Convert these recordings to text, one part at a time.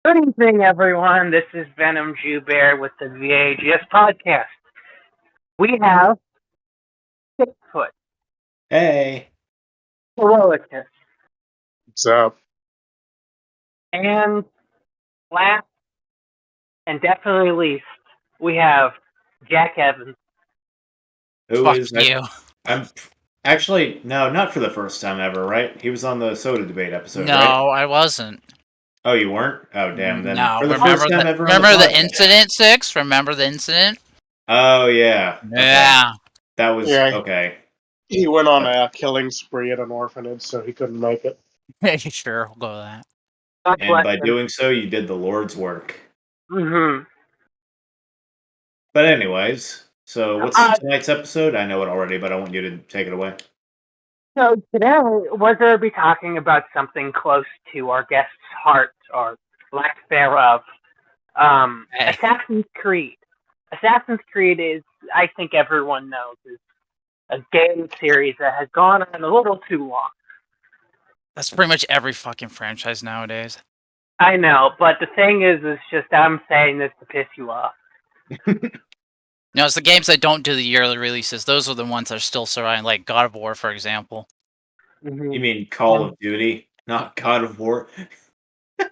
Good evening, everyone. This is Venom Joubert with the VHS podcast. We have Bigfoot, Hey. Heroicus, What's up? and last and definitely least, we have Jack Evans. Who Fuck is you. I'm actually no, not for the first time ever, right? He was on the soda debate episode, No, right? I wasn't. Oh, you weren't? Oh, damn. Then No, for the remember first time the ever on remember the the podcast. incident, Six? Remember the incident? Oh yeah. Okay. Yeah. That was Yeah. okay. He went on a killing spree at an orphanage, so he couldn't make it. Sure, we'll go with that. God And bless by him. doing so, you did the Lord's work. Mm-hmm. But anyways, so what's Uh, tonight's episode? I know it already, but I want you to take it away. So today, we're going to be talking about something close to our guest's heart, or lack thereof. Hey. Assassin's Creed. Assassin's Creed is, I think everyone knows, is a game series that has gone on a little too long. That's pretty much every fucking franchise nowadays. I know, but the thing is just I'm saying this to piss you off. No, it's the games that don't do the yearly releases. Those are the ones that are still surviving, like God of War, for example. Mm-hmm. You mean Call of Duty, not God of War? I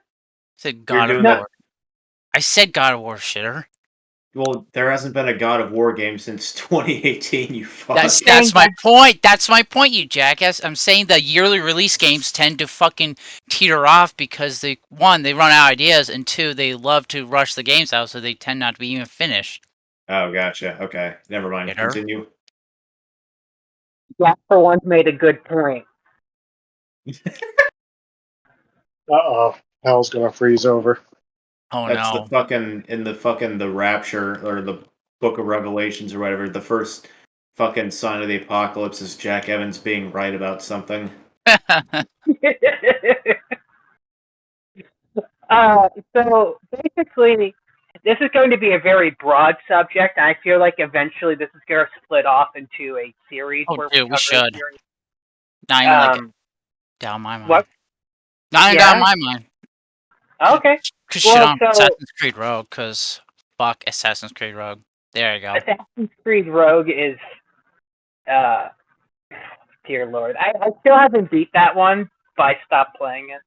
said God of doing that- War. I said God of War, shitter. Well, there hasn't been a God of War game since 2018, you fuck. That's my point. That's my point, you jackass. I'm saying the yearly release games tend to fucking teeter off because they run out of ideas, and two, they love to rush the games out, so they tend not to be even finished. Oh, gotcha. Okay. Never mind. Get her? Continue. Jack for once made a good point. Uh-oh. Hell's gonna freeze over. Oh That's no. the fucking the Rapture or the Book of Revelations or whatever. The first fucking sign of the apocalypse is Jack Evans being right about something. So basically, this is going to be a very broad subject. I feel like eventually this is going to split off into a series. Oh, where dude, we cover a should. series. Not even like down my mind. What? Not even Yeah? down my mind. Okay. Cause Well, shit on so- Assassin's Creed Rogue, cause fuck Assassin's Creed Rogue. There you go. Assassin's Creed Rogue is, dear lord, I still haven't beat that one, but I stopped playing it.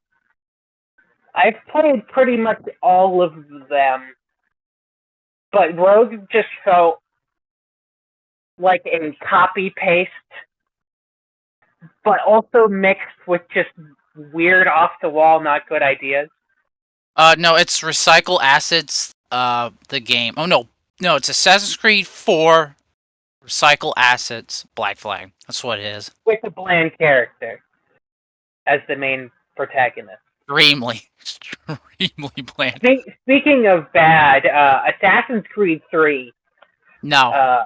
I've played pretty much all of them, but Rogue just felt like a copy paste, but also mixed with just weird off the wall, not good ideas. No, it's Recycle Assets, the game. Oh no, it's Assassin's Creed 4 Recycle Assets Black Flag. That's what it is. With a bland character as the main protagonist. Extremely bland. Speaking of bad, Assassin's Creed 3. No.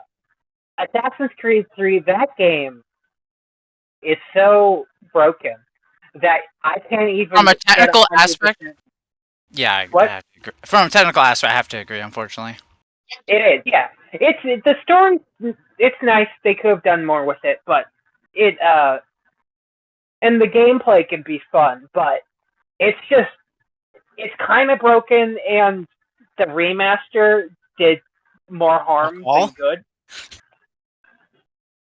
Assassin's Creed 3, that game is so broken that I can't even. From a technical get 100%. aspect? Yeah, I What? have to agree. From a technical aspect, I have to agree, unfortunately. It is, yeah. It's the story. It's nice. They could have done more with it, but it and the gameplay can be fun, but it's kind of broken, and the remaster did more harm than good,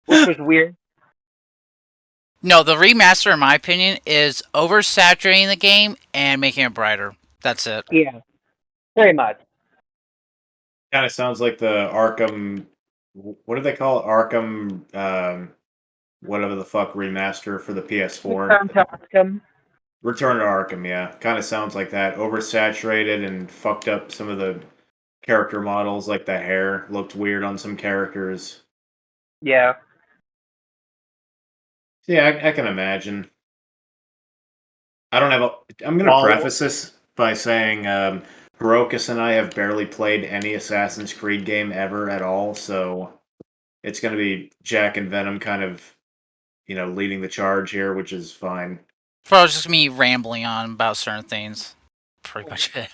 which was weird. No, the remaster, in my opinion, is oversaturating the game and making it brighter. That's it. Yeah, very much. Kind of sounds like the Arkham. What do they call it? Arkham. Whatever the fuck remaster for the PS4. Return to Arkham. Return to Arkham, yeah. Kind of sounds like that. Oversaturated and fucked up some of the character models, like the hair looked weird on some characters. Yeah. Yeah, I can imagine. I don't have a... I'm going to preface this by saying Heroicus and I have barely played any Assassin's Creed game ever at all, so it's going to be Jack and Venom kind of, leading the charge here, which is fine. Probably just me rambling on about certain things. Pretty much it.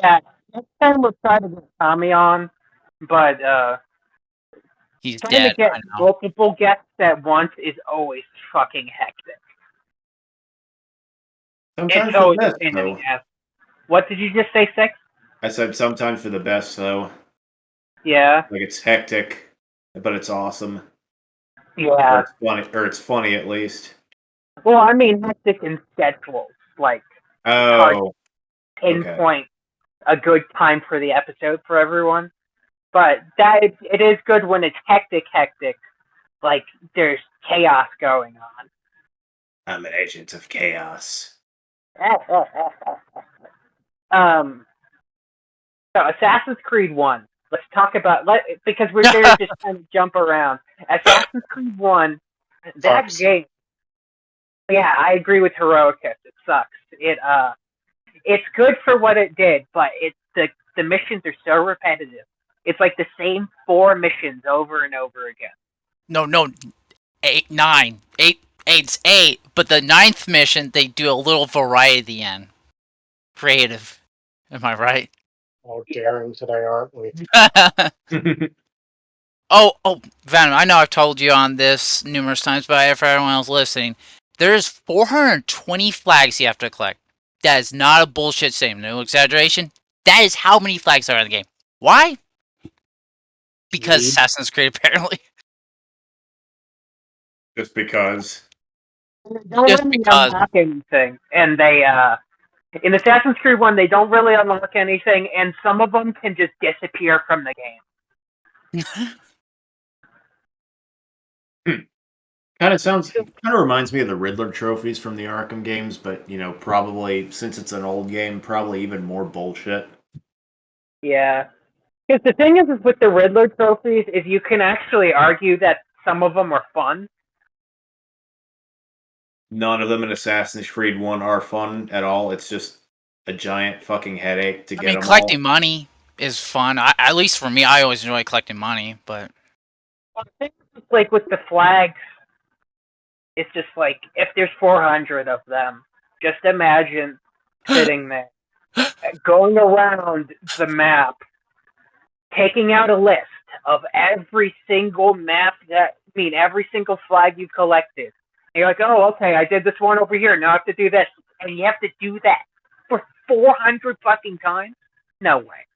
Yeah, next time we'll try to get Tommy on, but He's trying dead. to get I know. multiple guests at once is always fucking hectic. Sometimes It's always the a best, pain in though. the ass. What did you just say, 6? I said sometimes for the best, though. Yeah. Like, it's hectic, but it's awesome. Yeah. Or it's funny at least. Well, I mean, hectic in schedules. Like, Oh, to pinpoint a good time for the episode for everyone. But it is good when it's hectic. Like, there's chaos going on. I'm an agent of chaos. So Assassin's Creed 1. Let's talk about because we're there to just kind of jump around. Assassin's Creed 1, that Sucks. game. Yeah, I agree with Heroicus. It sucks. It's good for what it did, but the missions are so repetitive. It's like the same 4 missions over and over again. No, 8, 9, 8. It's 8, but the 9th mission they do a little variety at the end. Creative, am I right? Oh, daring today, aren't we? Oh, Venom, I know I've told you on this numerous times, but for everyone else listening, there's 420 flags you have to collect. That is not a bullshit statement, no exaggeration. That is how many flags are in the game. Why? Because Indeed. Assassin's Creed, apparently. Just because. Don't Just really because. unlock anything, and they in Assassin's Creed 1 they don't really unlock anything, and some of them can just disappear from the game. Kind of reminds me of the Riddler trophies from the Arkham games, but probably since it's an old game, probably even more bullshit. Yeah, because the thing is with the Riddler trophies is you can actually argue that some of them are fun. None of them in Assassin's Creed 1 are fun at all. It's just a giant fucking headache to get them collecting all. money is fun. At least for me, I always enjoy collecting money, but... Like with the flags, it's just like, if there's 400 of them, just imagine sitting there, going around the map, taking out a list of every single every single flag you collected. And you're like, oh, okay, I did this one over here, now I have to do this. And you have to do that for 400 fucking times? No way.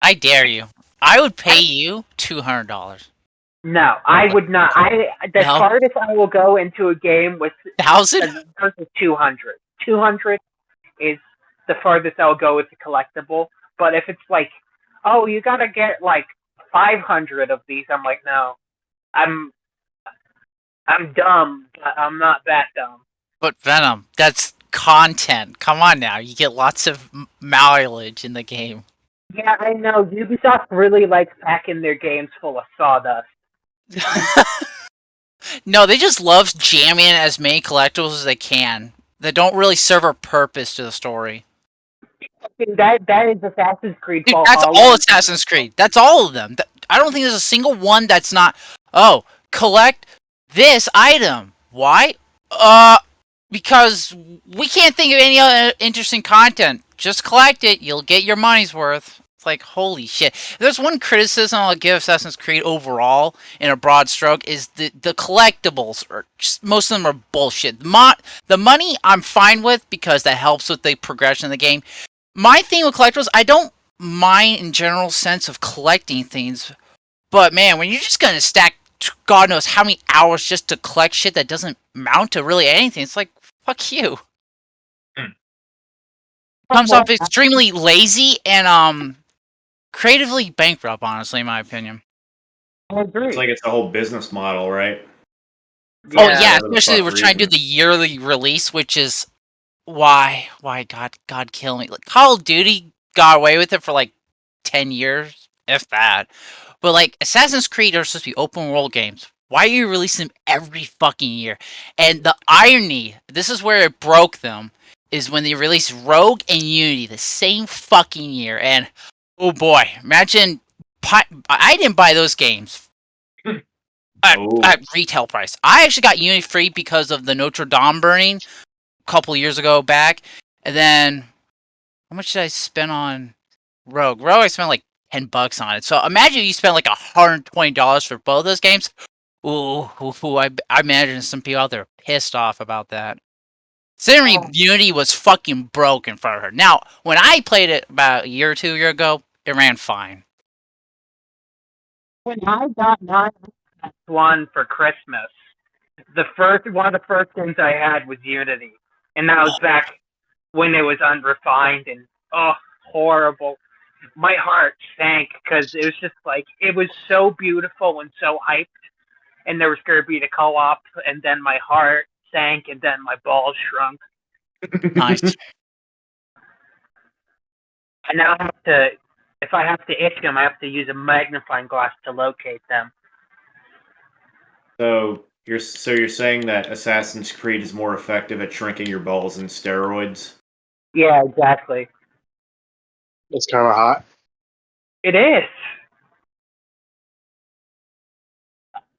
I dare you. I would pay you $200. No, I would not. The farthest I will go into a game with 1,000? 200. 200 is the farthest I'll go with the collectible. But if it's like, oh, you gotta get like 500 of these, I'm like, no, I'm dumb, but I'm not that dumb. But Venom, that's content. Come on now, you get lots of mileage in the game. Yeah, I know. Ubisoft really likes packing their games full of sawdust. No, they just love jamming in as many collectibles as they can. That don't really serve a purpose to the story. That is Assassin's Creed. Dude, that's all Assassin's Creed. That's all of them. I don't think there's a single one that's not, oh, collect this item. Why? Because we can't think of any other interesting content. Just collect it. You'll get your money's worth. It's like, holy shit. If there's one criticism I'll give Assassin's Creed overall, in a broad stroke, is the collectibles. Most of them are bullshit. The money I'm fine with because that helps with the progression of the game. My thing with collectibles, I don't mind in general sense of collecting things, but man, when you're just gonna stack God knows how many hours just to collect shit that doesn't mount to really anything, it's like, fuck you. Comes off extremely lazy and creatively bankrupt, honestly, in my opinion. I agree. It's like it's a whole business model, right? Oh yeah, especially we're trying to do the yearly release, which is why God kill me. Like Call of Duty got away with it for like 10 years, if that. But like Assassin's Creed are supposed to be open world games. Why are you releasing them every fucking year? And the irony, this is where it broke them, is when they released Rogue and Unity the same fucking year. And oh boy, imagine I didn't buy those games at retail price. I actually got Unity free because of the Notre Dame burning a couple years ago back. And then how much did I spend on Rogue? Rogue I spent like $10 on it. So imagine you spent like $120 for both those games. Ooh, I imagine some people out there are pissed off about that. Considering Unity was fucking broken for her. Now, when I played it about a year or 2 years ago, it ran fine. When I got my one for Christmas, one of the first games I had was Unity, and that was back when it was unrefined and horrible. My heart sank because it was just like it was so beautiful and so hyped, and there was going to be the co-op, and then my heart sank, and then my balls shrunk. Nice. I now have to, if I have to itch them, I have to use a magnifying glass to locate them. So you're saying that Assassin's Creed is more effective at shrinking your balls than steroids? Yeah, exactly. It's kind of hot. It is.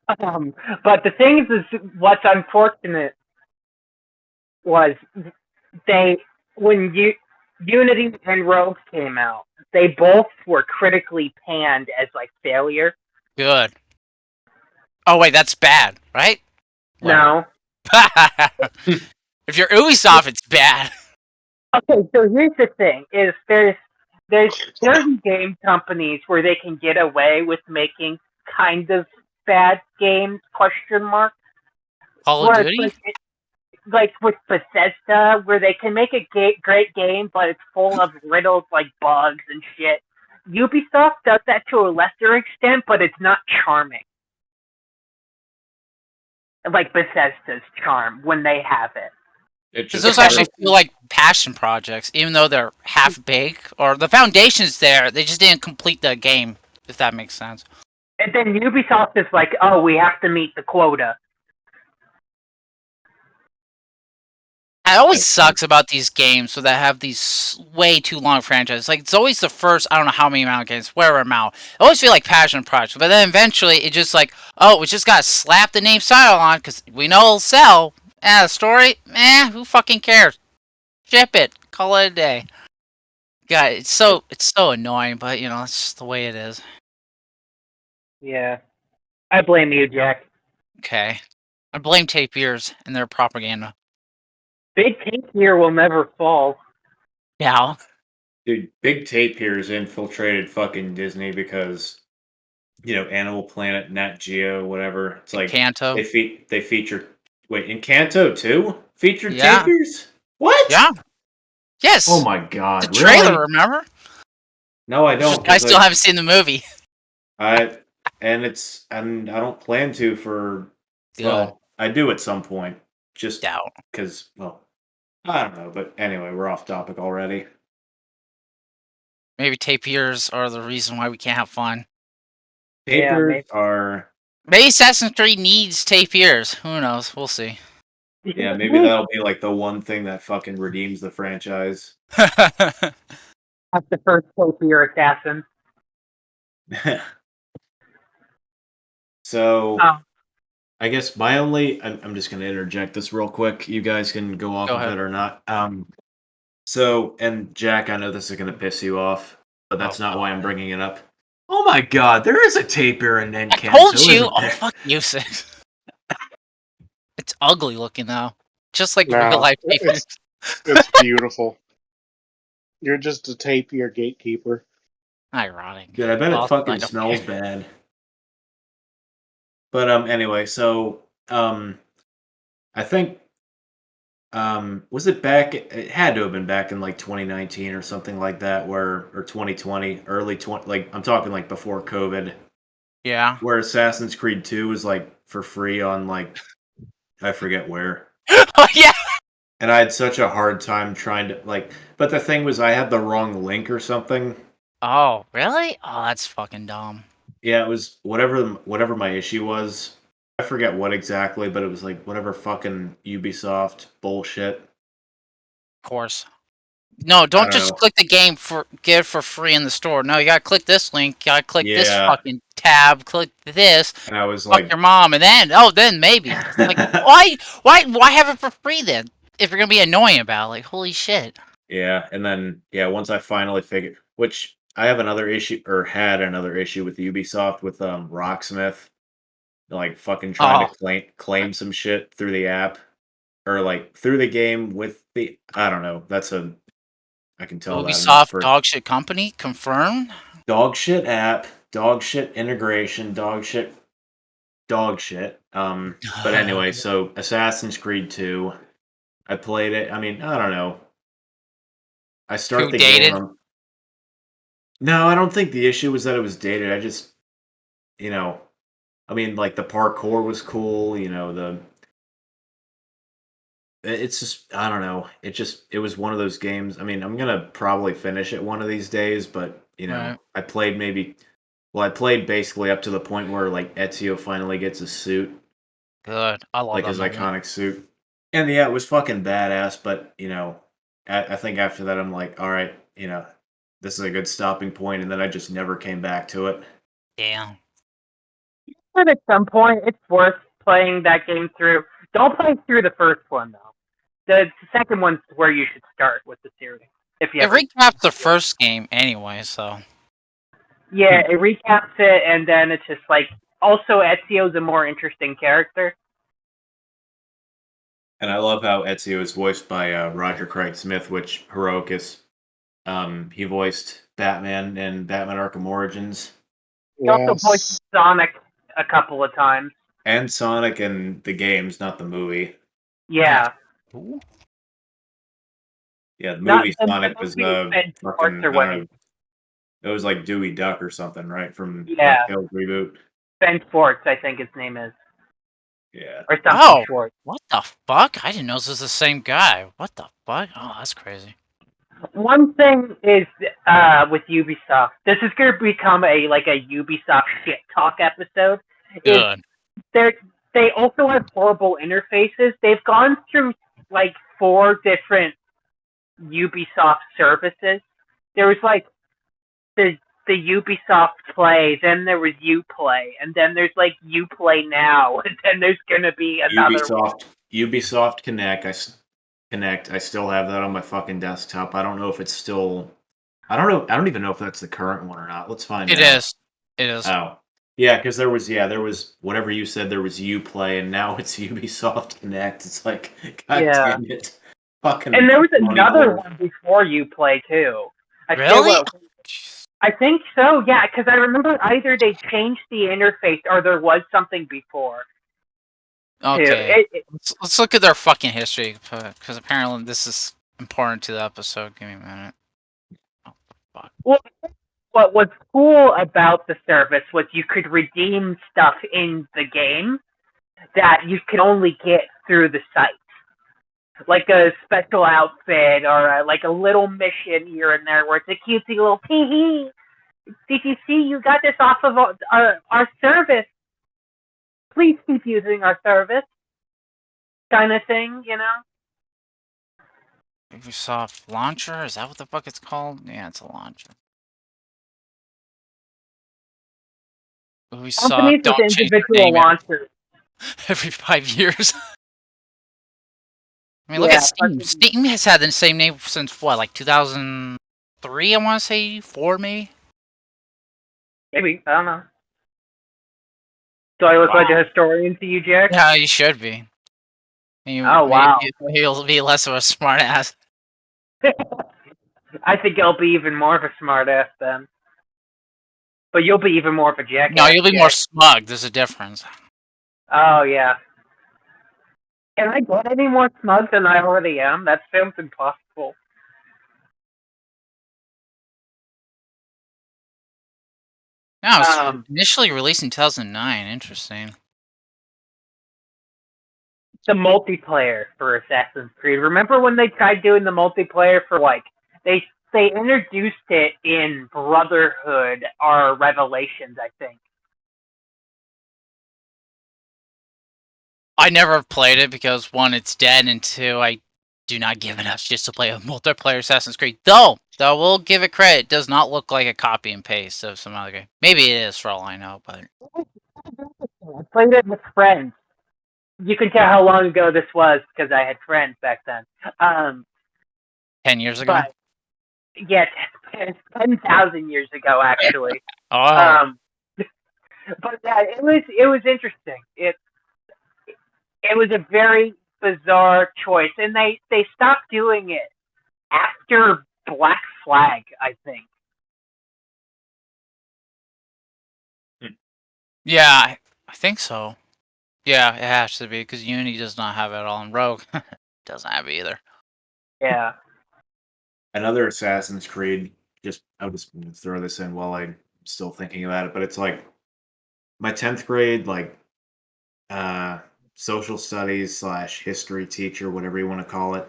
But the thing is what's unfortunate was when Unity and Rogue came out, they both were critically panned as like failure. Good. Oh wait, that's bad, right? No. If you're Ubisoft, it's bad. Okay, so here's the thing: is there's certain game companies where they can get away with making kind of bad games? Question mark. Call of Duty. Like with Bethesda, where they can make a great game, but it's full of riddled like bugs and shit. Ubisoft does that to a lesser extent, but it's not charming. Like Bethesda's charm when they have it. Because those actually feel like passion projects, even though they're half-baked, or the foundation's there, they just didn't complete the game, if that makes sense. And then Ubisoft is like, oh, we have to meet the quota. It always sucks about these games so that have these way too long franchises. Like, it's always the first, I don't know how many amount of games, whatever amount. I always feel like passion projects, but then eventually it just like, oh, we just gotta slap the name style on, because we know it'll sell. The story? Who fucking cares? Ship it. Call it a day. God, it's so annoying, but, you know, it's just the way it is. Yeah. I blame you, Jack. Okay. I blame tape ears and their propaganda. Big tape here will never fall. Yeah. Dude, Big Tape here has infiltrated fucking Disney because, you know, Animal Planet, Nat Geo, whatever. It's like Kanto. They feature. Wait, Encanto too? Featured Yeah. tapirs? What? Yeah. Yes. Oh my god! The trailer, really? remember? No, I don't. I still haven't seen the movie. I don't plan to for. Good. Well, I do at some point. Just Doubt. because, well, I don't know. But anyway, we're off topic already. Maybe tape ears are the reason why we can't have fun. Tapirs are. Maybe Assassin's Creed needs tape ears. Who knows? We'll see. Yeah, maybe that'll be like the one thing that fucking redeems the franchise. That's the first tape ear assassin. So, I guess my only... I'm just going to interject this real quick. You guys can go off of it or not. So, and Jack, I know this is going to piss you off, but that's not why I'm bringing it up. Oh my god, there is a tapier in Encanto. I told you! Oh, fuck you, Six. It's ugly looking, though. Just like real life tapirs. It's beautiful. You're just a tapier gatekeeper. Ironic. Dude, I bet it fucking smells bad. But anyway, so I think was it back? It had to have been back in like 2019 or something like that, or 2020, early 20. Like I'm talking like before COVID. Yeah. Where Assassin's Creed 2 was like for free on like I forget where. Oh yeah. And I had such a hard time trying to like. But the thing was, I had the wrong link or something. Oh really? Oh, that's fucking dumb. Yeah, it was whatever my issue was. I forget what exactly, but it was like whatever fucking Ubisoft bullshit. Of course. No, don't just click the game get it for free in the store. No, you gotta click this link. You gotta click this fucking tab. Click this. And I was fuck like, your mom, and then maybe. Like, why have it for free then? If you're gonna be annoying about it, like, holy shit. Yeah, and then once I finally figured, which I have another issue, or had another issue with Ubisoft with Rocksmith, like fucking trying to claim some shit through the app, or like through the game with the I don't know. I can tell that Ubisoft dogshit company confirmed. Dog shit app, dog shit integration, dog shit. But anyway, so Assassin's Creed 2, I played it. I mean, I don't know. I start Too the dated? game. No, I don't think the issue was that it was dated. I just, I mean, like the parkour was cool. It's just I don't know. It was one of those games. I mean, I'm gonna probably finish it one of these days, but Right. I played basically up to the point where like Ezio finally gets his suit, Good. I love like that his moment. iconic suit. And yeah, it was fucking badass, but I think after that I'm like, all right, this is a good stopping point, and then I just never came back to it. Damn. But at some point, it's worth playing that game through. Don't play through the first one, though. The second one's where you should start with the series. If you It ever... recaps the first game anyway, so. Yeah, it recaps it, and then it's just like... Also, Ezio's a more interesting character. And I love how Ezio is voiced by Roger Craig Smith, which Heroicus, he voiced Batman in Batman Arkham Origins. He also voiced Sonic a couple of times. And Sonic in the games, not the movie. Yeah. Ooh. Yeah, the movie Not Sonic was fucking, I don't know, it was like Dewey Duck or something, right? From DuckTales reboot. Ben Schwartz, I think his name is. Yeah. Or something Schwartz. What the fuck? I didn't know this was the same guy. What the fuck? Oh, that's crazy. One thing is with Ubisoft, this is going to become a Ubisoft shit talk episode. Good. They also have horrible interfaces. They've gone through like 4 different Ubisoft services. There was like the Ubisoft Play, then there was Uplay, and then there's like Uplay Now, and then there's gonna be another Ubisoft Connect. I still have that on my fucking desktop. I don't know if it's still. I don't know. I don't even know if that's the current one or not. Let's find out. It is. Oh, yeah, because there was whatever you said. There was Uplay, and now it's Ubisoft Connect. It's like, God damn it, fucking. And there was another one before Uplay too. Really? I think so. Yeah, because I remember either they changed the interface or there was something before. Okay. Let's look at their fucking history, because apparently this is important to the episode. Give me a minute. Oh, fuck. Well, what was cool about the service was you could redeem stuff in the game that you can only get through the site. Like a special outfit or like a little mission here and there where it's a cutesy little tee-hee. Did you see you got this off of our service? Please keep using our service. Kind of thing, Ubisoft Launcher? Is that what the fuck it's called? Yeah, it's a launcher. Ubisoft Companies don't with change their individual name launchers. every 5 years. I mean, look at Steam. Steam has had the same name since what, like 2003? I want to say 4, maybe. Maybe, I don't know. Do I look like a historian to you, Jack? Yeah, you should be. Wow. He'll be less of a smartass. I think I'll be even more of a smartass then. But you'll be even more of a jackass. No, you'll be more smug. There's a difference. Oh, yeah. Can I get any more smug than I already am? That sounds impossible. No, it was initially released in 2009. Interesting. The multiplayer for Assassin's Creed. Remember when they tried doing the multiplayer for, like, they introduced it in Brotherhood or Revelations, I think. I never played it because 1, it's dead, and 2, I do not give enough just to play a multiplayer Assassin's Creed. Though we'll give it credit, it does not look like a copy and paste of some other game. Maybe it is for all I know, but I played it with friends. You can tell how long ago this was because I had friends back then. 10 years ago? Yeah, 10,000 years ago, actually. Oh. But yeah, it was interesting. It was a very bizarre choice, and they stopped doing it after Black Flag, I think. Yeah, I think so. Yeah, it has to be because Unity does not have it all, and Rogue doesn't have it either. Yeah. Another Assassin's Creed. I'll just throw this in while I'm still thinking about it. But it's like my 10th grade, like social studies / history teacher, whatever you want to call it.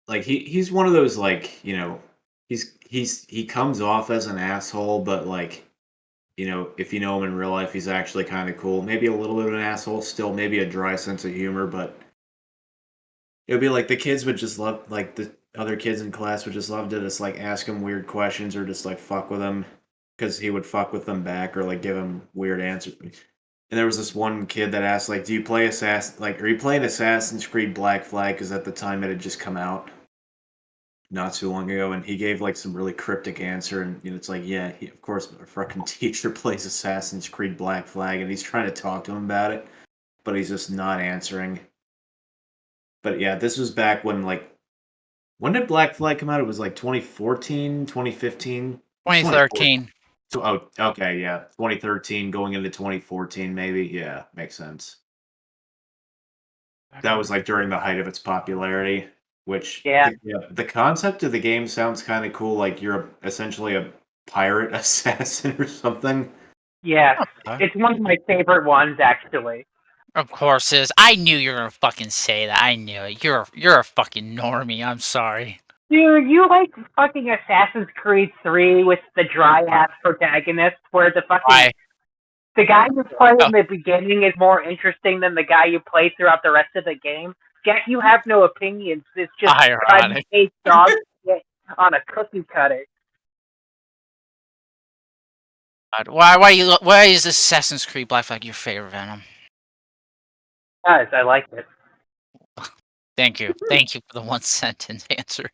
Like he's one of those, like, he comes off as an asshole, but like, if you know him in real life, he's actually kind of cool. Maybe a little bit of an asshole still, maybe a dry sense of humor, but it would be like the kids would just love, like the other kids in class would just love to just like ask him weird questions or just like fuck with him because he would fuck with them back or like give him weird answers. And there was this one kid that asked, like, "Do you play are you playing Assassin's Creed Black Flag?" Because at the time it had just come out not too long ago, and he gave like some really cryptic answer, and it's like, yeah, of course, our fucking teacher plays Assassin's Creed Black Flag, and he's trying to talk to him about it, but he's just not answering. But yeah, this was back when, like, when did Black Flag come out? It was like 2014, 2015? 2013. Oh, okay, yeah. 2013 going into 2014, maybe. Yeah, makes sense. That was like during the height of its popularity, which, Yeah. the concept of the game sounds kind of cool. Like you're essentially a pirate assassin or something. Yeah. Okay. It's one of my favorite ones, actually. Of course it is. I knew you were gonna fucking say that. I knew it. You're a fucking normie. I'm sorry. Dude, you like fucking Assassin's Creed 3 with the dry-ass protagonist, where the fucking... The guy you play in the beginning is more interesting than the guy you play throughout the rest of the game. Jack, you have no opinions. It's just ironic. dog shit on a cookie cutter. God, why is Assassin's Creed Black Flag your favorite, Venom? Guys, I like it. Thank you. Thank you for the one sentence answer.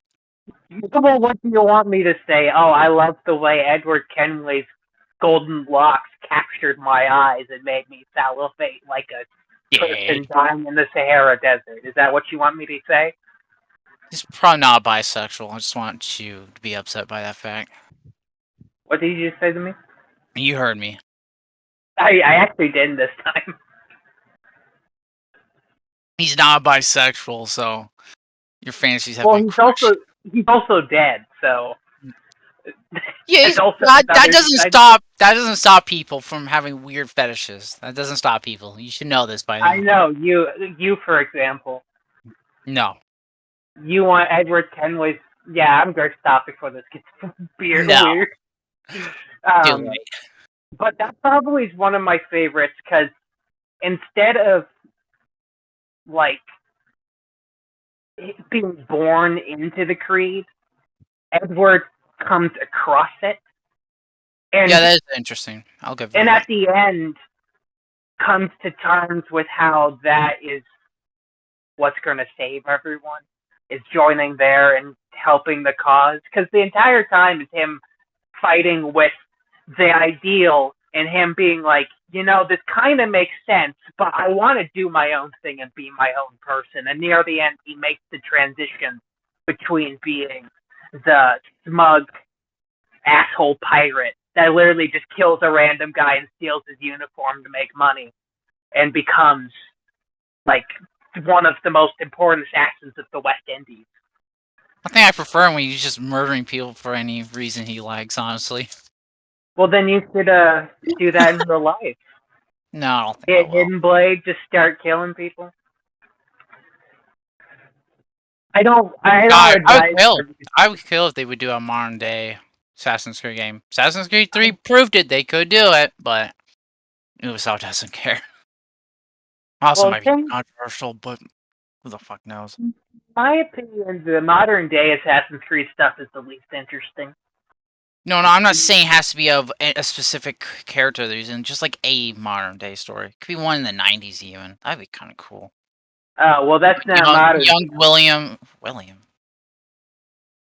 Well, what do you want me to say? Oh, I love the way Edward Kenway's golden locks captured my eyes and made me salivate like a person dying in the Sahara Desert. Is that what you want me to say? He's probably not bisexual. I just want you to be upset by that fact. What did you just say to me? You heard me. I actually didn't this time. He's not bisexual, so your fantasies have Well, been crushed. he's also dead, so yeah, that doesn't stop people from having weird fetishes. That doesn't stop people. You should know this by now. I know you for example. No. You want Edward Kenway's? Yeah, I'm going to stop before this gets weird. But that probably is one of my favorites because instead of like being born into the creed, Edward comes across it. And, yeah, that is interesting. I'll give. And at the end, comes to terms with how that is what's going to save everyone. Is joining there and helping the cause, because the entire time is him fighting with the ideal and him being like, this kind of makes sense, but I want to do my own thing and be my own person. And near the end, he makes the transition between being the smug asshole pirate that literally just kills a random guy and steals his uniform to make money and becomes like one of the most important assassins of the West Indies. I think I prefer him when he's just murdering people for any reason he likes, honestly. Well, then you should do that in real life. No, I don't think Get Hidden Blade, just start killing people. I would kill if they would do a modern day Assassin's Creed game. Assassin's Creed 3 proved it; they could do it, but Ubisoft doesn't care. Also, might be controversial, but who the fuck knows? In my opinion, the modern day Assassin's Creed stuff is the least interesting. No, I'm not saying it has to be of a specific character they're using, just like a modern day story. It could be one in the 90s even. That'd be kind of cool. Well, that's not modern. Young William.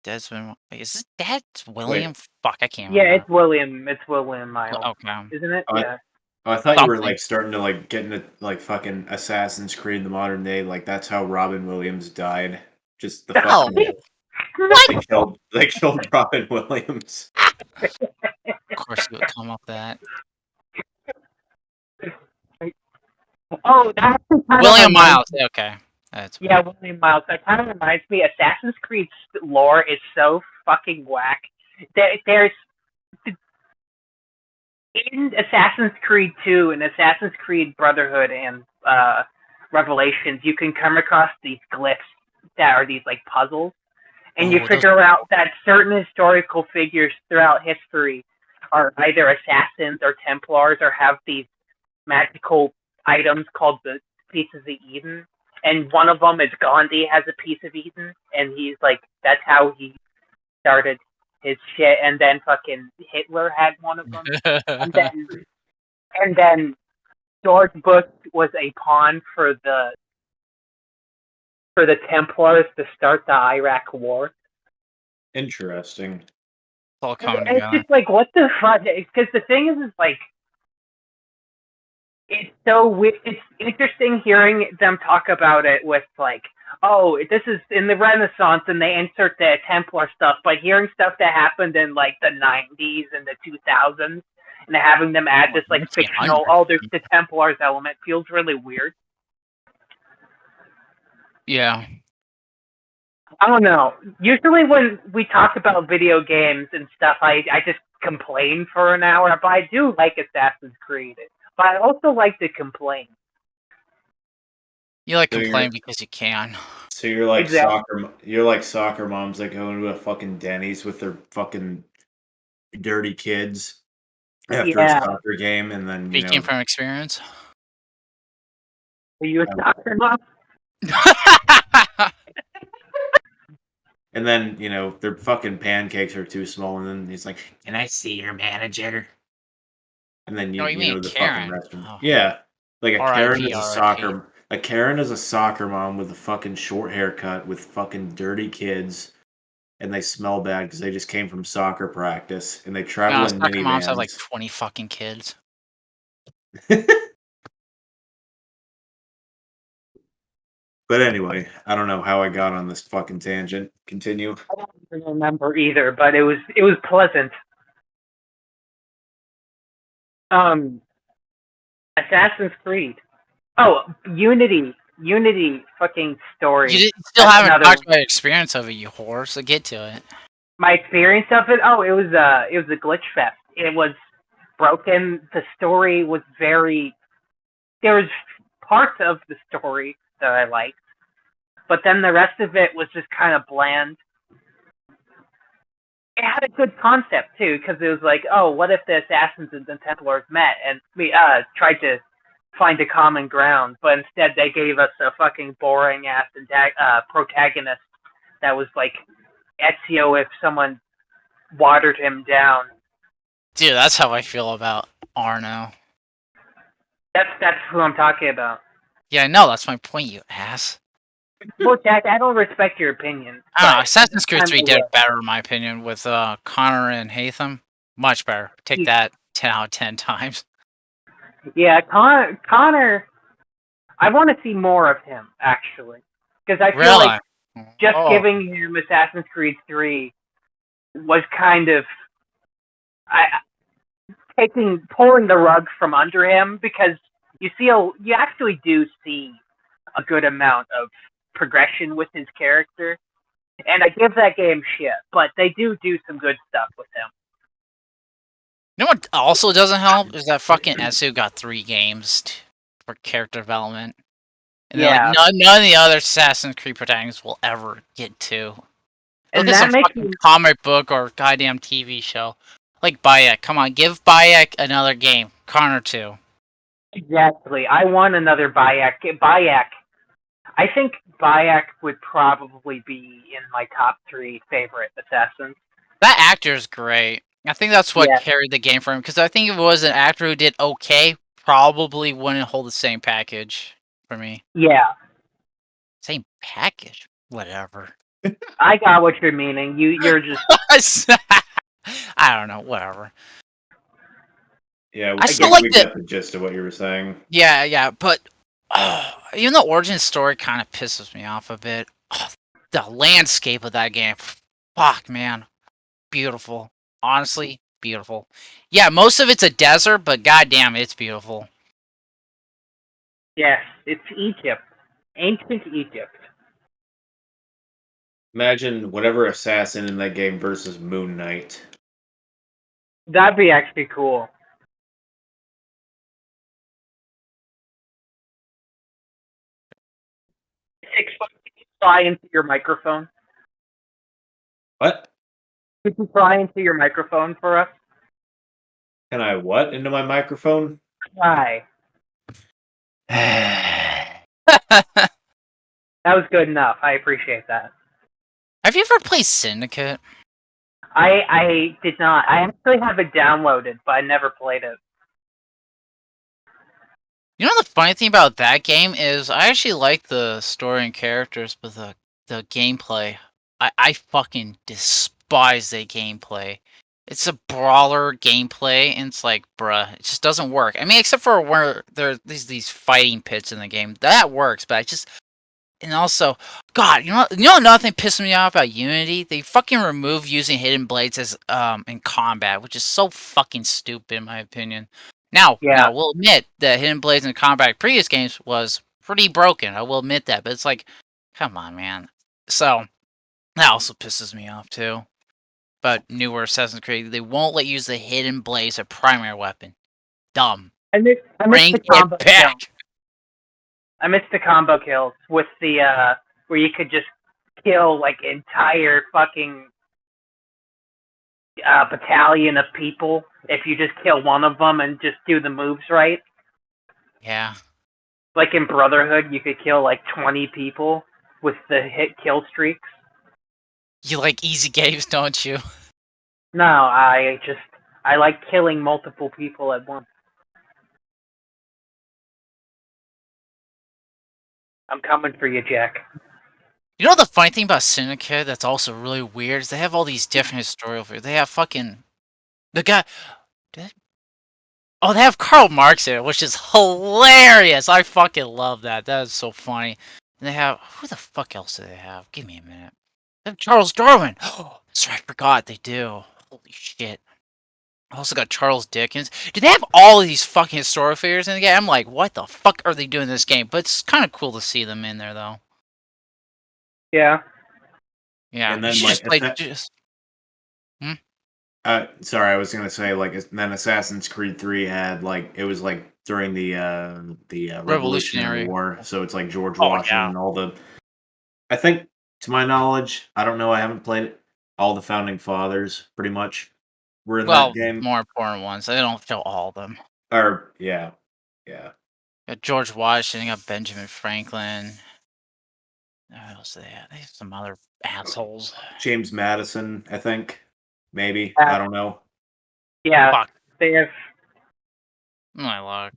Desmond. Wait, is this William? Wait. Fuck, I can't remember. Yeah, it's William. It's William Miles. Okay. Isn't it? Yeah. Oh, I thought you were Something. like starting to like get into like fucking Assassin's Creed in the modern day. Like that's how Robin Williams died. Just the No. fucking What? they killed Robin Williams. Of course you would come up with that. Oh, that kind William of Miles. Okay. That's yeah, William Miles. That kind of reminds me. Assassin's Creed lore is so fucking whack. There's in Assassin's Creed 2 and Assassin's Creed Brotherhood and Revelations, you can come across these glyphs that are these like puzzles, and you figure out that certain historical figures throughout history are either assassins or Templars or have these magical items called the pieces of Eden. And one of them is Gandhi has a piece of Eden, and he's like, that's how he started his shit. And then fucking Hitler had one of them. and then George Bush was a pawn for the Templars to start the Iraq War. Interesting. It's all coming It's together. just like, what the fuck? Because the thing is like, it's so weird. It's interesting hearing them talk about it with like, oh, this is in the Renaissance, and they insert the Templar stuff. But hearing stuff that happened in like the 90s and the 2000s, and having them add this like fictional, oh, there's the Templars element, feels really weird. Yeah. I don't know. Usually when we talk about video games and stuff, I just complain for an hour, but I do like Assassin's Creed. But I also like to complain. You like complain because you can. So you're like Exactly. soccer moms that go into a fucking Denny's with their fucking dirty kids after a soccer game, and then Speaking from experience. Are you a soccer mom? and then their fucking pancakes are too small, and then he's like, "Can I see your manager?" And then No, you mean the Karen. fucking restaurant. Oh. Yeah, like R.I.P., a Karen is a soccer mom with a fucking short haircut with fucking dirty kids, and they smell bad because they just came from soccer practice and they travel in Soccer moms minivans. have like 20 fucking kids. But anyway, I don't know how I got on this fucking tangent. Continue. I don't even remember either, but it was pleasant. Assassin's Creed. Oh, Unity fucking story. You still haven't talked about your experience of it, you whore, so get to it. My experience of it? Oh, it was a glitch fest. It was broken. The story was very... There was parts of the story that I liked, but then the rest of it was just kind of bland. It had a good concept too, because it was like, oh, what if the assassins and the Templars met and we tried to find a common ground, but instead they gave us a fucking boring ass protagonist that was like Ezio if someone watered him down. Dude, that's how I feel about Arno. That's who I'm talking about. Yeah, no, that's my point, you ass. Well, Jack, I don't respect your opinion. I don't know, Assassin's Creed 3 did it better, in my opinion, with Connor and Hatham. Much better. Take that 10 out of 10 times. Yeah, Connor, I want to see more of him, actually. Because I feel like just giving him Assassin's Creed 3 was kind of pulling the rug from under him, because you actually do see a good amount of progression with his character, and I give that game shit, but they do some good stuff with him. You know what also doesn't help is that fucking Ezio got 3 games for character development, and like none of the other Assassin's Creed protagonists will ever get 2. And that some fucking comic book or goddamn TV show. Like Bayek, come on, give Bayek another game. Connor 2. Exactly. I want another Bayek. I think Bayek would probably be in my top 3 favorite assassins. That actor is great. I think that's what carried the game for him, because I think if it was an actor who did okay, probably wouldn't hold the same package for me. Yeah. Same package? Whatever. I got what you're meaning. You're just... I don't know, whatever. Yeah, I still like we the got the gist of what you were saying. yeah, but even the origin story kind of pisses me off a bit. The landscape of that game, fuck, man, beautiful. Honestly, beautiful. Yeah, most of it's a desert, but goddamn, it's beautiful. Yes, it's Egypt. Ancient Egypt. Imagine whatever assassin in that game versus Moon Knight. That'd be actually cool. Fly into your microphone. What? Could you fly into your microphone for us? Can I what into my microphone? Fly. I That was good enough. I appreciate that. Have you ever played Syndicate? I did not. I actually have it downloaded, but I never played it. You know the funny thing about that game is I actually like the story and characters, but the gameplay, I fucking despise the gameplay. It's a brawler gameplay, and it's like, bruh, it just doesn't work. I mean, except for where there are these fighting pits in the game, that works. But I just and also, God, you know another thing pissing me off about Unity? They fucking remove using hidden blades as in combat, which is so fucking stupid in my opinion. Now Yeah. we'll admit that hidden blades in combat in previous games was pretty broken. I will admit that, but it's like, come on, man. So that also pisses me off too. But newer Assassin's Creed, they won't let you use the hidden blades as a primary weapon. Dumb. I miss Bring the it combo kills. back. I miss the combo kills with the where you could just kill like entire fucking battalion of people if you just kill one of them and just do the moves right. Yeah. Like in Brotherhood, you could kill like 20 people with the hit kill streaks. You like easy games, don't you? No, I like killing multiple people at once. I'm coming for you, Jack. You know the funny thing about Syndicate that's also really weird is they have all these different historical figures. They have fucking the guy. Oh, they have Karl Marx in it, which is hilarious. I fucking love that. That is so funny. And they have who the fuck else do they have? Give me a minute. They have Charles Darwin. Oh, that's right. I forgot they do. Holy shit. I also got Charles Dickens. Do they have all of these fucking historical figures in the game? I'm like, what the fuck are they doing in this game? But it's kind of cool to see them in there, though. Yeah. Yeah. And then, you should like, just play. if that- Just... sorry, I was gonna say like then Assassin's Creed 3 had like it was like during the Revolutionary War, so it's like George Oh, Washington yeah. and all the. I think, to my knowledge, I don't know, I haven't played it. All the founding fathers, pretty much, were in Well, that game. more important ones. They don't show all of them. Or yeah, yeah. You got George Washington, you got Benjamin Franklin. What else do they have? They have some other assholes. James Madison, I think, maybe. Yeah. I don't know. Yeah. Fuck. They have My luck.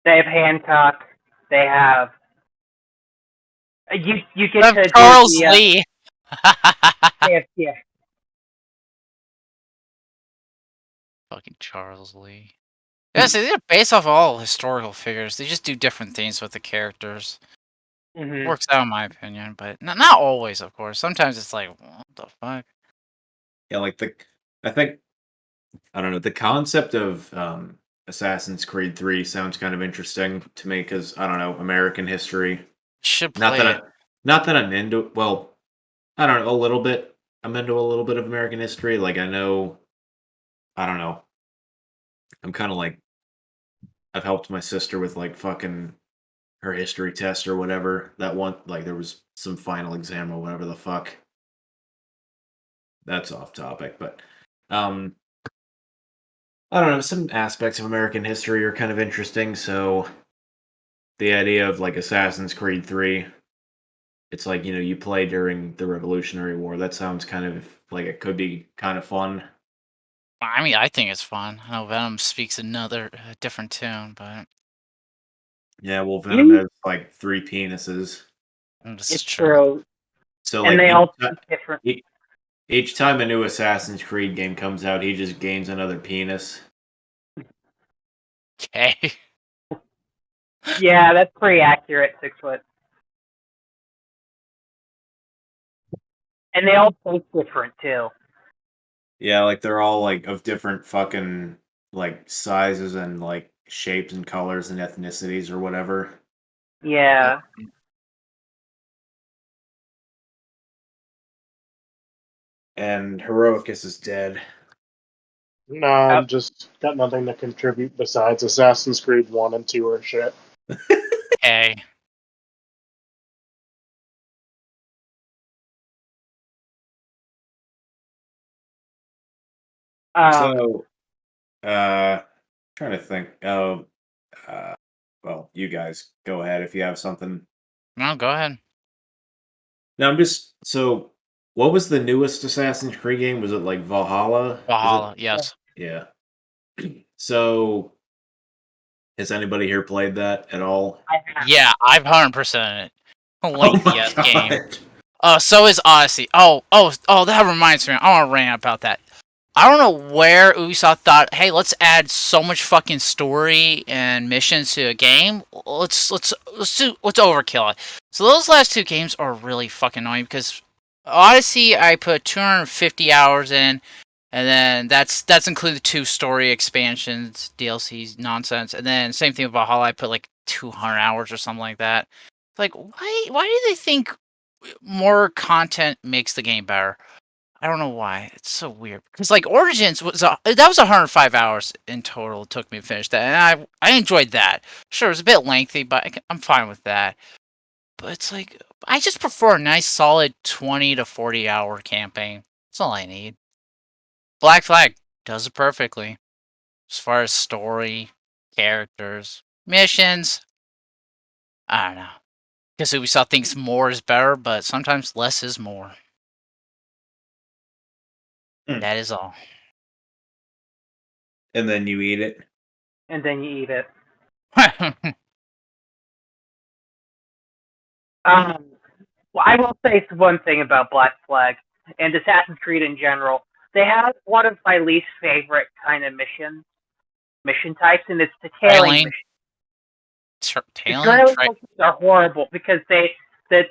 Hancock. They have you get They have to Charles do the, Lee. they have, yeah. Fucking Charles Lee. Yeah, see, they're based off all historical figures. They just do different things with the characters. Mm-hmm. Works out in my opinion, but not always, of course. Sometimes it's like, what the fuck? Yeah, like I think, I don't know, the concept of Assassin's Creed 3 sounds kind of interesting to me because I don't know, American history. Should Not play that it. not that I'm into, well, I don't know, a little bit. I'm into a little bit of American history. Like I know, I don't know. I'm kind of like I've helped my sister with like fucking her history test or whatever. That one, like there was some final exam or whatever the fuck. That's off topic, but I don't know, some aspects of American history are kind of interesting, so the idea of like Assassin's Creed 3, it's like, you play during the Revolutionary War. That sounds kind of like it could be kind of fun. I mean, I think it's fun. I know Venom speaks another different tune, but Yeah, well, Venom has like 3 penises. this It's is true. true. So And like they all speak different. each time a new Assassin's Creed game comes out, he just gains another penis. Okay. Yeah, that's pretty accurate, 6 foot. And they all taste different too. Yeah, like they're all like of different fucking like sizes and like shapes and colors and ethnicities or whatever. Yeah. And Heroicus is dead. No, I'm just got nothing to contribute besides Assassin's Creed 1 and 2 or shit. Okay. So, trying to think. Oh, well, you guys go ahead if you have something. No, go ahead. No, I'm just so. What was the newest Assassin's Creed game? Was it like Valhalla? Valhalla, Is yes. it? Yeah. So, has anybody here played that at all? Yeah, I've 100%ed it. A Oh lengthy my ass God. game. So is Odyssey. Oh, that reminds me. I want to rant about that. I don't know where Ubisoft thought, hey, let's add so much fucking story and missions to a game. Let's overkill it. So those last two games are really fucking annoying because Odyssey I put 250 hours in, and then that's included 2 story expansions, DLCs, nonsense, and then same thing with Valhalla. I put like 200 hours or something like that. Like, why do they think more content makes the game better? I don't know why. It's so weird. Because like Origins that was 105 hours in total. It took me to finish that, and I enjoyed that. Sure, it was a bit lengthy, but I'm fine with that. But it's like I just prefer a nice, solid 20 to 40 hour campaign. That's all I need. Black Flag does it perfectly as far as story, characters, missions. I don't know. Because Ubisoft thinks more is better, but sometimes less is more. That is all. And then you eat it. And then you eat it. Well, I will say one thing about Black Flag and Assassin's Creed in general. They have one of my least favorite kind of mission types, and it's the tailing mission. The trailing missions are horrible because the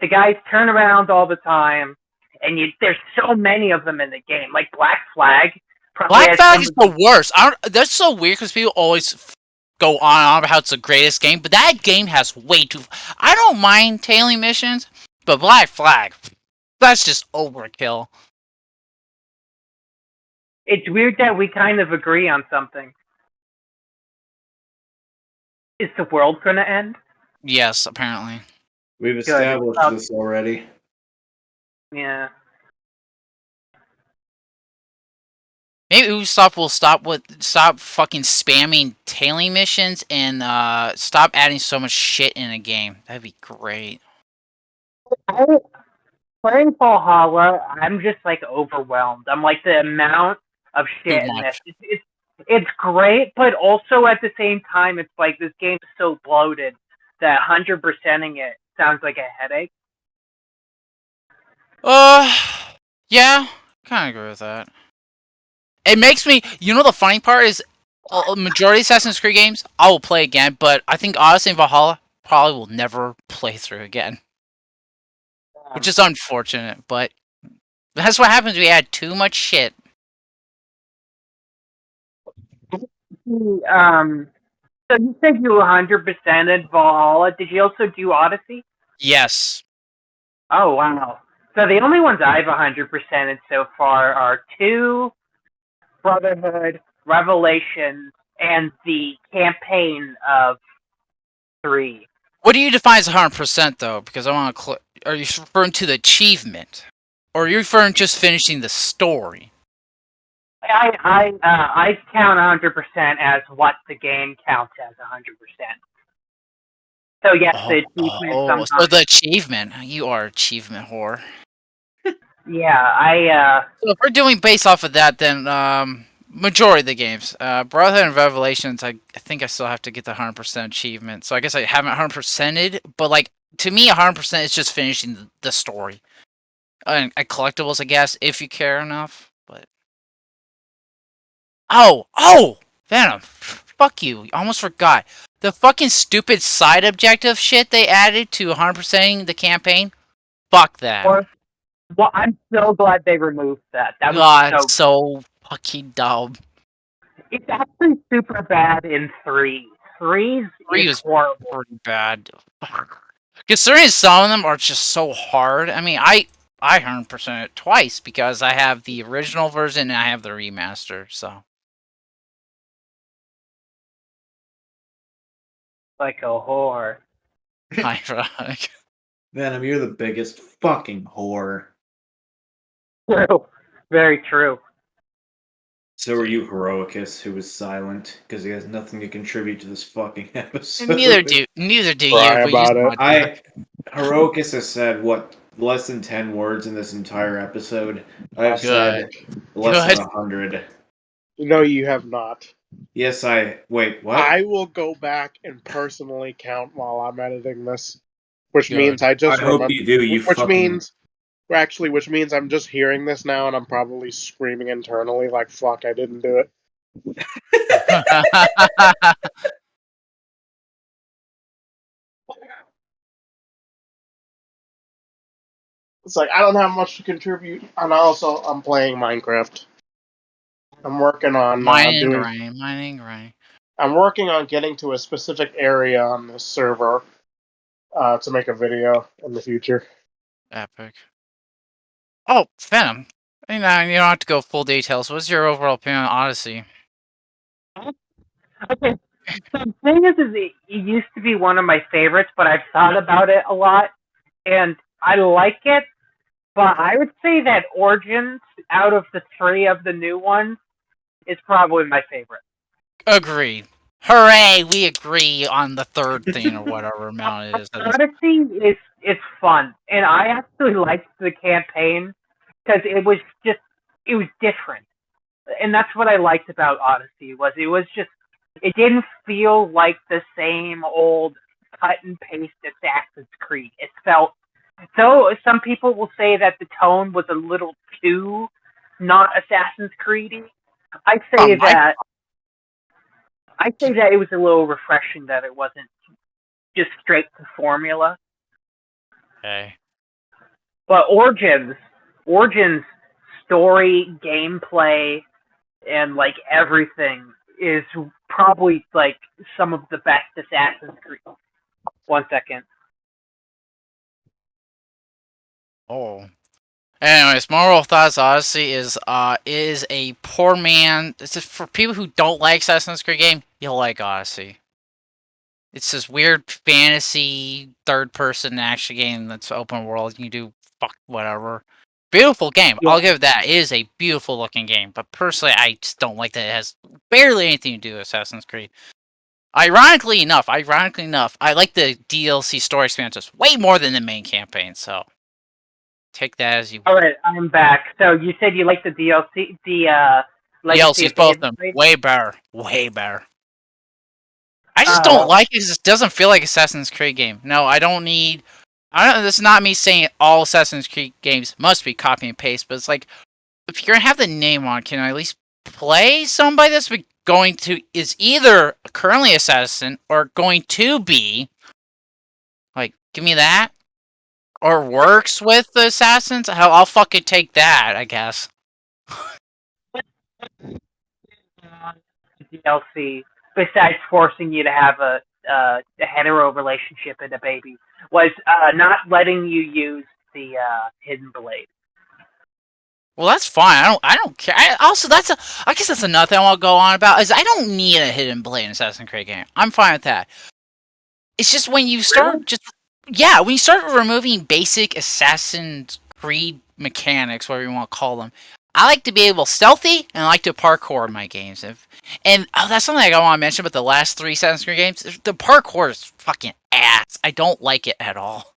guys turn around all the time, and there's so many of them in the game. Like Black Flag. Black Flag is the worst. That's so weird because people always go on and on about how it's the greatest game, but that game has way too. I don't mind tailing missions, but Black Flag, that's just overkill. It's weird that we kind of agree on something. Is the world going to end? Yes, apparently. We've established this already. Yeah. Maybe Ubisoft will stop fucking spamming tailing missions and stop adding so much shit in a game. That'd be great. Playing Valhalla, I'm just like overwhelmed. I'm like the amount of shit in this. It's great, but also at the same time, it's like this game's so bloated that 100%ing it sounds like a headache. Yeah, kind of agree with that. It makes me. You know, the funny part is, a majority of Assassin's Creed games I will play again, but I think Odyssey and Valhalla probably will never play through again, which is unfortunate. But that's what happens when you add too much shit. So you said you 100%ed Valhalla. Did you also do Odyssey? Yes. Oh wow. So the only ones I've 100%ed so far are 2, Brotherhood, Revelations, and the campaign of 3. What do you define as 100% though? Because I want to. Are you referring to the achievement, or are you referring just finishing the story? I count 100% as what the game counts as 100%. So yes, the achievement. So the achievement. You are achievement whore. Yeah, So if we're doing based off of that, then majority of the games, Brotherhood and Revelations, I think I still have to get the 100% achievement. So I guess I haven't 100%ed, but like to me, 100% is just finishing the story. And collectibles, I guess, if you care enough. But oh, Venom, fuck you. Almost forgot. The fucking stupid side objective shit they added to 100%ing the campaign. Fuck that. Well, I'm so glad they removed that. That was God, so fucking dumb. It's actually super bad in 3. 3 Three is was horrible. pretty bad. Considering some of them are just so hard. I mean, I 100% it twice because I have the original version and I have the remaster. So Like a whore. ironic. Venom, you're the biggest fucking whore. True. Very true. So are you, Heroicus, who was silent because he has nothing to contribute to this fucking episode. Neither do you. Cry But you about it. Heroicus has said what, less than 10 words in this entire episode. I have said less than 100. No, you have not. Yes, wait, what? I will go back and personally count while I'm editing this, which Good. means I just I hope you do. which means I'm just hearing this now and I'm probably screaming internally like fuck, I didn't do it. It's like I don't have much to contribute, and also I'm playing Minecraft. I'm working on mining grind. I'm working on getting to a specific area on this server to make a video in the future. Epic. Oh, Venom. You know, you don't have to go full details. What's your overall opinion on Odyssey? Okay. So the thing is it used to be one of my favorites, but I've thought about it a lot, and I like it, but I would say that Origins, out of the 3 of the new ones, is probably my favorite. Agreed. Hooray! We agree on the third thing or whatever amount it is. Odyssey is fun, and I actually liked the campaign because it was different, and that's what I liked about Odyssey it didn't feel like the same old cut and paste Assassin's Creed. It felt so. Some people will say that the tone was a little too not Assassin's Creedy. I say that it was a little refreshing that it wasn't just straight to formula. Okay. But Origins story, gameplay, and like everything is probably like some of the best Assassin's Creed. 1 second. Oh. Anyways, moral of thoughts Odyssey is a poor man. It's just for people who don't like Assassin's Creed game, you'll like Odyssey. It's this weird fantasy third person action game that's open world. You can do fuck whatever. Beautiful game. Yeah. I'll give it that. It is a beautiful looking game. But personally, I just don't like that it has barely anything to do with Assassin's Creed. Ironically enough, I like the DLC story expansions way more than the main campaign. So take that as you. All right, I'm back. So you said you like the DLC, Legacy DLC's of both the them. Hidden Blade? Way better. Way better. I just don't like it because it doesn't feel like Assassin's Creed game. No, I don't. This is not me saying all Assassin's Creed games must be copy and paste, but it's like, if you're gonna have the name on, can I at least play somebody that's is either currently Assassin or going to be, like, give me that? Or works with the Assassins? I'll fucking take that, I guess. DLC, besides forcing you to have a hetero relationship and a baby, was not letting you use the Hidden Blade. Well, that's fine. I don't care. I guess that's another thing I want to go on about is I don't need a Hidden Blade in Assassin's Creed game. I'm fine with that. It's just when you start when you start removing basic Assassin's Creed mechanics, whatever you want to call them. I like to be able stealthy and I like to parkour in my games. That's something I want to mention about the last 3 Assassin's Creed games. The parkour is fucking ass. I don't like it at all.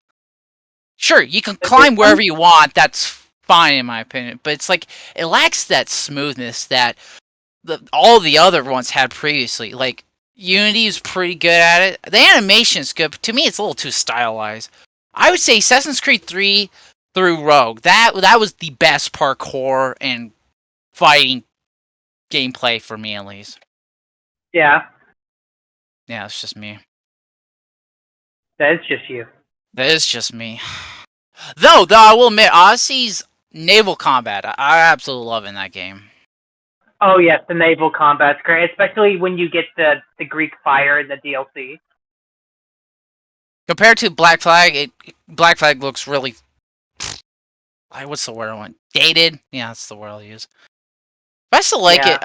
Sure, you can climb wherever you want. That's fine in my opinion, but it's like it lacks that smoothness that all the other ones had previously. Like Unity is pretty good at it. The animation is good, but to me it's a little too stylized. I would say Assassin's Creed 3 through Rogue, that was the best parkour and fighting gameplay for me at least. Yeah, Yeah, it's just me. That is just you. That is just me. Though I will admit, Odyssey's naval combat, I absolutely love in that game. Oh yes, the naval combat's great, especially when you get the Greek fire in the DLC. Compared to Black Flag, Black Flag looks really. What's the word I want? Dated? Yeah, that's the word I'll use. But I still like it.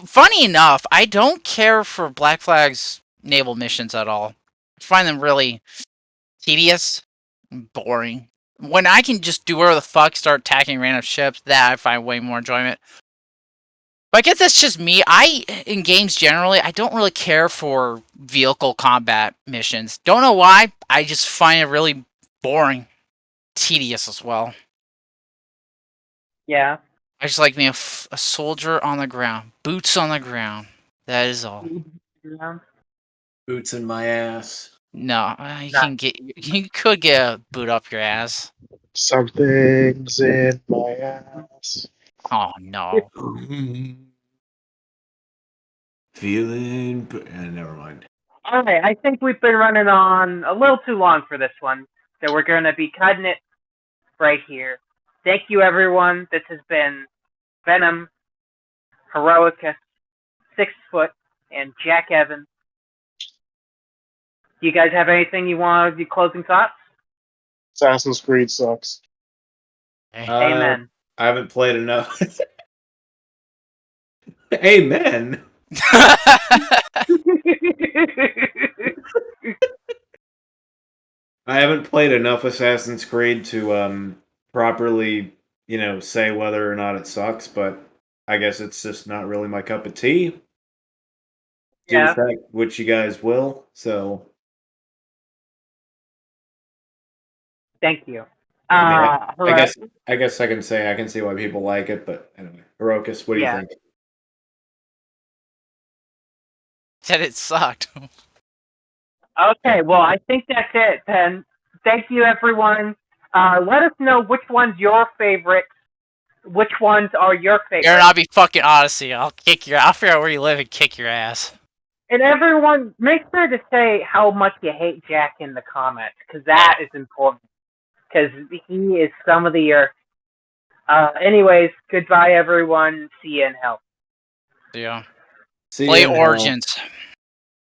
Funny enough, I don't care for Black Flag's naval missions at all. I find them really tedious and boring. When I can just do whatever the fuck, start attacking random ships, that I find way more enjoyment. But I guess that's just me. In games generally, I don't really care for vehicle combat missions. Don't know why. I just find it really boring. Tedious as well. Yeah. I just like being a soldier on the ground. Boots on the ground. That is all. Yeah. Boots in my ass. No, you could get a boot up your ass. Something's in my ass. Oh no. Feeling. Never mind. All right, I think we've been running on a little too long for this one, so we're going to be cutting it right here. Thank you, everyone. This has been Venom, Heroicus, 6 Foot, and Jack Evans. Do you guys have anything you want to do? Closing thoughts? Assassin's Creed sucks. Amen. I haven't played enough. Amen. I haven't played enough Assassin's Creed to properly, say whether or not it sucks, but I guess it's just not really my cup of tea. Do with that what you guys will. So thank you. I guess I can say I can see why people like it, but anyway, Heroicus, what do you think? Said it sucked. Okay, well, I think that's it then. Thank you, everyone. Let us know which one's your favorite. Which ones are your favorite? You're not be fucking Odyssey. I'll figure out where you live and kick your ass. And everyone, make sure to say how much you hate Jack in the comments, because that is important. Because he is some of the earth. Anyways, goodbye, everyone. See you in hell. Yeah. See Play you in hell. Origins.